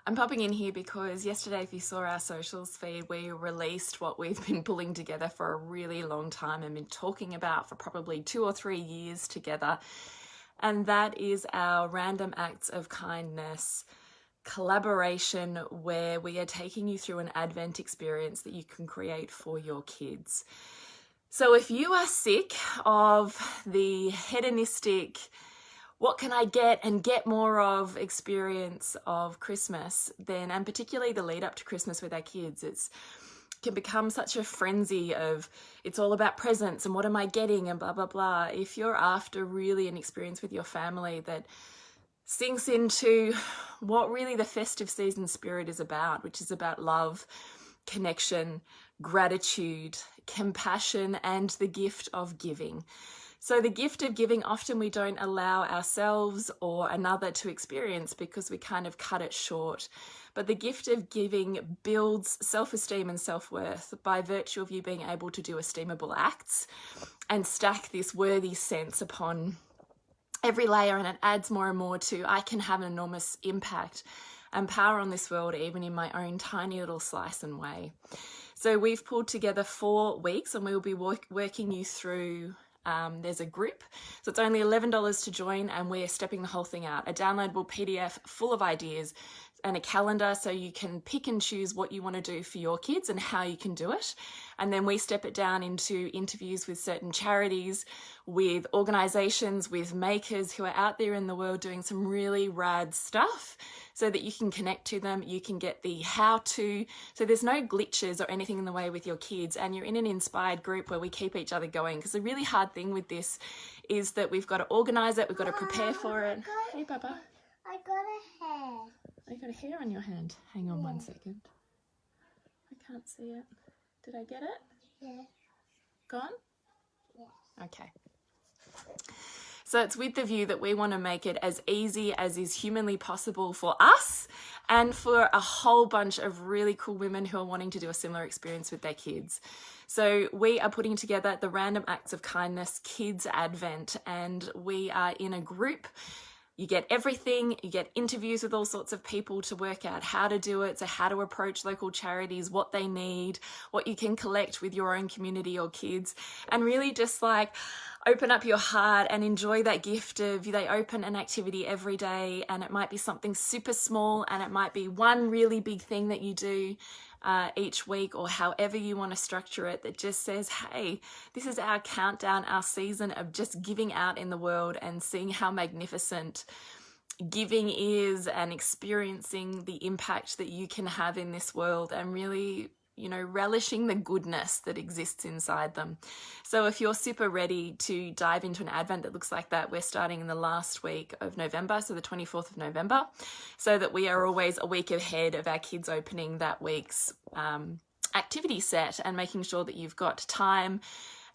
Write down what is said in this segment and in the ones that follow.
I'm popping in here because yesterday, if you saw our socials feed, we released what we've been pulling together for a really long time and been talking about for probably 2 or 3 years together. And that is our Random Acts of Kindness collaboration, where we are taking you through an Advent experience that you can create for your kids. So if you are sick of the hedonistic, what can I get and get more of experience of Christmas, then, and particularly the lead up to Christmas with our kids, it can become such a frenzy of it's all about presents and what am I getting and blah, blah, blah. If you're after really an experience with your family that sinks into what really the festive season spirit is about, which is about love, connection, gratitude, compassion, and the gift of giving. So the gift of giving, often we don't allow ourselves or another to experience because we kind of cut it short. But the gift of giving builds self-esteem and self-worth by virtue of you being able to do esteemable acts and stack this worthy sense upon every layer, and it adds more and more to I can have an enormous impact and power on this world, even in my own tiny little slice and way. So we've pulled together 4 weeks and we'll be working you through. There's a group, so it's only $11 to join, and we're stepping the whole thing out. A downloadable PDF full of ideas and a calendar so you can pick and choose what you want to do for your kids and how you can do it. And then we step it down into interviews with certain charities, with organizations, with makers who are out there in the world doing some really rad stuff so that you can connect to them. You can get the how to, so there's no glitches or anything in the way with your kids, and you're in an inspired group where we keep each other going. Because the really hard thing with this is that we've got to organize it, we've got to prepare for it. Hey, Baba. I got a hair. You got a hair on your hand. Hang on 1 second. I can't see it. Did I get it? Yeah. Gone? Yeah. Okay. So it's with the view that we want to make it as easy as is humanly possible for us and for a whole bunch of really cool women who are wanting to do a similar experience with their kids. So we are putting together the Random Acts of Kindness Kids Advent, and we are in a group. You get everything, you get interviews with all sorts of people to work out how to do it, so how to approach local charities, what they need, what you can collect with your own community or kids, and really just like open up your heart and enjoy that gift of they open an activity every day, and it might be something super small and it might be one really big thing that you do each week, or however you want to structure it, that just says, hey, this is our countdown, our season of just giving out in the world and seeing how magnificent giving is and experiencing the impact that you can have in this world, and really, you know, relishing the goodness that exists inside them. So if you're super ready to dive into an Advent that looks like that, we're starting in the last week of November, so the 24th of November, so that we are always a week ahead of our kids opening that week's activity set and making sure that you've got time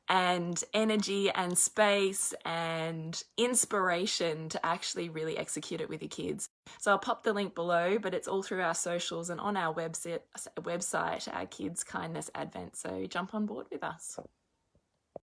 and energy and space and inspiration to actually really execute it with your kids. So I'll pop the link below, but it's all through our socials and on our website, our Kids Kindness Advent. So jump on board with us.